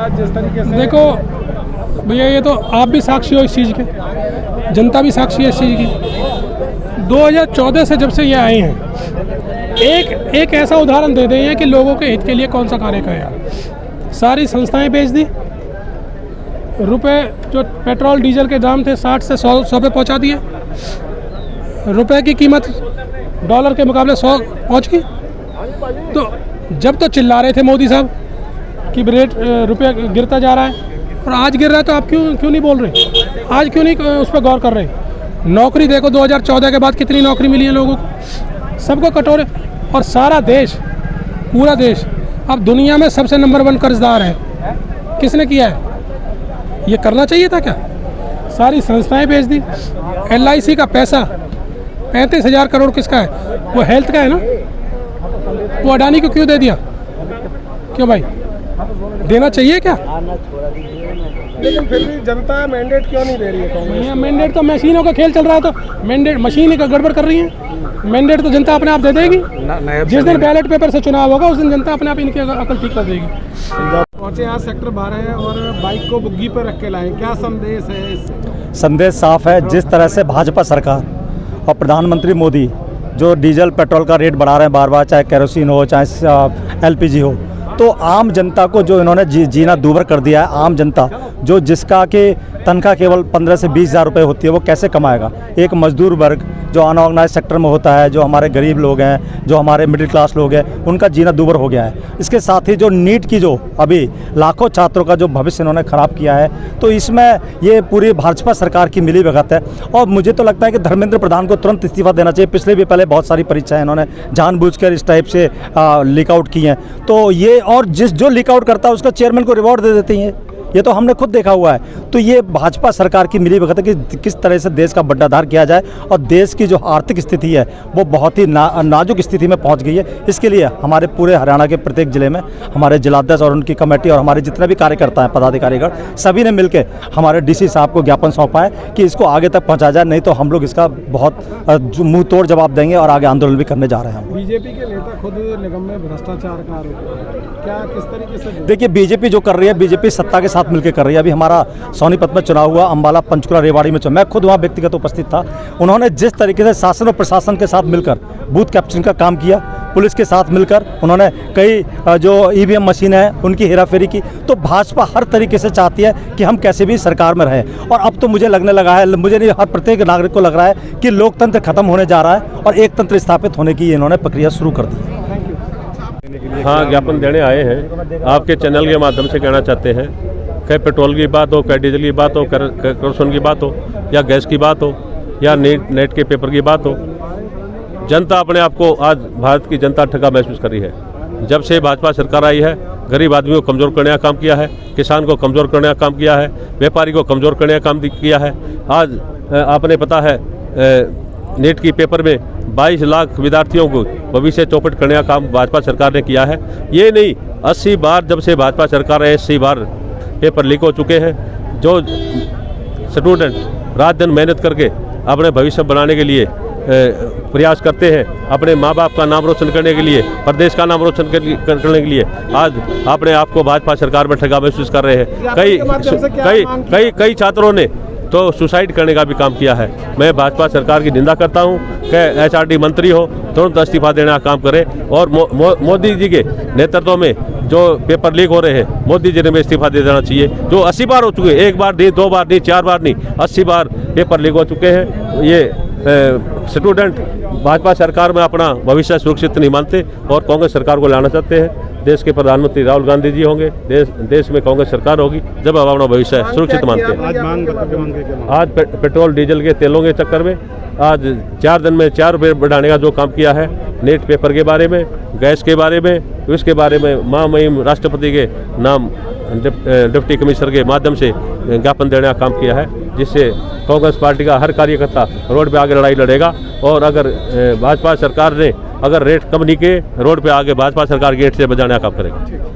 आज जिस तरीके से देखो भैया, ये तो आप भी साक्षी हो इस चीज़ के, जनता भी साक्षी है इस चीज़ की। 2014 से जब से ये आए हैं, एक ऐसा उदाहरण दे दें कि लोगों के हित के लिए कौन सा कार्य किया। सारी संस्थाएं बेच दी, रुपए जो पेट्रोल डीजल के दाम थे 60 से 100 पे पहुंचा दिए, रुपए की कीमत डॉलर के मुकाबले 100 पहुंच गई। तो जब तो चिल्ला रहे थे मोदी साहब कि रेट रुपया गिरता जा रहा है, और आज गिर रहा है, तो आप क्यों नहीं बोल रहे? आज क्यों नहीं उस पर गौर कर रहे? नौकरी देखो 2014 के बाद कितनी नौकरी मिली है लोगों को, सबको कटोरे। और सारा देश, पूरा देश अब दुनिया में सबसे नंबर 1 कर्जदार है। किसने किया है? ये करना चाहिए था क्या? सारी संस्थाएं बेच दी। LIC का पैसा 35,000 करोड़ किसका है? वो हेल्थ का है ना। वो अडानी को क्यों दे दिया? क्यों भाई, देना चाहिए क्या? लेकिन फिर भी जनता मैंडेट क्यों नहीं दे रही है? मैंडेट तो मशीनों का खेल चल रहा है, तो मैंडेट मशीन ही गड़बड़ कर रही है। मैंडेट तो जनता अपने आप दे देगी। जिस दिन बैलेट पेपर से चुनाव होगा उस दिन जनता अपने आप इनकी अकल ठीक कर देगी। पहुंचे आज सेक्टर 12 और बाइक को बुग्गी पर रख के लाए, क्या संदेश है इससे? संदेश साफ है। जिस तरह से भाजपा सरकार और प्रधानमंत्री मोदी जो डीजल पेट्रोल का रेट बढ़ा रहे हैं बार बार, चाहे केरोसिन हो चाहे LPG हो, तो आम जनता को जो इन्होंने जीना दूभर कर दिया है। आम जनता जो जिसका कि तनख्वाह केवल 15 से 20 हज़ार रुपये होती है, वो कैसे कमाएगा? एक मजदूर वर्ग जो अनऑर्गेनाइज सेक्टर में होता है, जो हमारे गरीब लोग हैं, जो हमारे मिडिल क्लास लोग हैं, उनका जीना दूभर हो गया है। इसके साथ ही जो नीट की जो अभी लाखों छात्रों का जो भविष्य इन्होंने ख़राब किया है, तो इसमें ये पूरी भाजपा सरकार की मिली भगत है। और मुझे तो लगता है कि धर्मेंद्र प्रधान को तुरंत इस्तीफा देना चाहिए। पिछले भी पहले बहुत सारी परीक्षाएं इन्होंने जानबूझकर इस टाइप से लीक आउट की हैं, तो ये और जो लीक आउट करता है उसका चेयरमैन को रिवॉर्ड दे देती हैं। ये तो हमने खुद देखा हुआ है। तो ये भाजपा सरकार की मिली भगत है कि किस तरह से देश का बड्डाधार किया जाए, और देश की जो आर्थिक स्थिति है वो बहुत ही नाजुक स्थिति में पहुंच गई है। इसके लिए हमारे पूरे हरियाणा के प्रत्येक जिले में हमारे जिलाध्यक्ष और उनकी कमेटी और हमारे जितने भी कार्यकर्ता हैं, पदाधिकारीगण, सभी ने मिलकर हमारे DC साहब को ज्ञापन सौंपा है कि इसको आगे तक पहुँचाया जाए, नहीं तो हम लोग इसका बहुत मुँह तोड़ जवाब देंगे और आगे आंदोलन भी करने जा रहे हैं। बीजेपी के नेता खुद निगम में भ्रष्टाचार का आरोप, क्या किस तरीके से? देखिए, बीजेपी जो कर रही है, बीजेपी सत्ता के साथ मिलकर कर रही है। अभी हमारा सोनीपत में चुनाव हुआ, अंबाला, पंचकुला, रेवाड़ी में मैं खुद वहाँ व्यक्तिगत उपस्थित था। उन्होंने जिस तरीके से शासन और प्रशासन के साथ मिलकर बूथ कैप्चरिंग का काम किया, पुलिस के साथ मिलकर उन्होंने कई जो EVM मशीन है उनकी हेराफेरी की, तो भाजपा हर तरीके से चाहती है कि हम कैसे भी सरकार में रहें। और अब तो मुझे लगने लगा है, मुझे नहीं, हर प्रत्येक नागरिक को लग रहा है कि लोकतंत्र खत्म होने जा रहा है और एक तंत्र स्थापित होने की इन्होंने प्रक्रिया शुरू कर दी। हाँ, ज्ञापन देने आए हैं। आपके चैनल के माध्यम से कहना चाहते हैं, कहीं पेट्रोल की बात हो, कहीं डीजल की बात हो, केरोसिन की बात हो, या गैस की बात हो, या नेट के पेपर की बात हो, जनता अपने आप को, आज भारत की जनता ठगा महसूस कर रही है। जब से भाजपा सरकार आई है, गरीब आदमी को कमज़ोर करने का काम किया है, किसान को कमज़ोर करने का काम किया है, व्यापारी को कमज़ोर करने का काम किया है। आज आपने पता है नेट की पेपर में 22 लाख विद्यार्थियों को भविष्य चौपट करने का काम भाजपा सरकार ने किया है। ये नहीं, 80 बार जब से भाजपा सरकार है, 80 बार पेपर लीक हो चुके हैं। जो स्टूडेंट रात दिन मेहनत करके अपने भविष्य बनाने के लिए प्रयास करते हैं, अपने माँ बाप का नाम रोशन करने के लिए, प्रदेश का नाम रोशन करने के लिए, आज अपने आप को भाजपा सरकार में ठगा महसूस कर रहे हैं। कई छात्रों ने तो सुसाइड करने का भी काम किया है। मैं भाजपा सरकार की निंदा करता हूं कि HRD मंत्री हो तुरंत इस्तीफा देने का काम करे, और मोदी जी के नेतृत्व में जो पेपर लीक हो रहे हैं, मोदी जी ने भी इस्तीफा दे देना चाहिए। जो 80 बार हो चुके हैं, 1 बार नहीं, 2 बार नहीं, 4 बार नहीं, 80 बार पेपर लीक हो चुके हैं। ये स्टूडेंट भाजपा सरकार में अपना भविष्य सुरक्षित नहीं मानते और कांग्रेस सरकार को लाना चाहते हैं। देश के प्रधानमंत्री राहुल गांधी जी होंगे, देश में कांग्रेस सरकार होगी जब हम अपना भविष्य सुरक्षित मानते हैं। आज पेट्रोल डीजल के तेलों के चक्कर में आज 4 दिन में 4 रुपये बढ़ाने का जो काम किया है, नेट पेपर के बारे में, गैस के बारे में, इसके बारे में महामहिम राष्ट्रपति के नाम डिप्टी कमिश्नर के माध्यम से ज्ञापन देने का काम किया है, जिससे कांग्रेस पार्टी का हर कार्यकर्ता रोड पे आगे लड़ाई लड़ेगा। और अगर भाजपा सरकार ने अगर रेट कम नहीं किए, रोड पे आगे भाजपा सरकार गेट से बजाने का काम करेगा।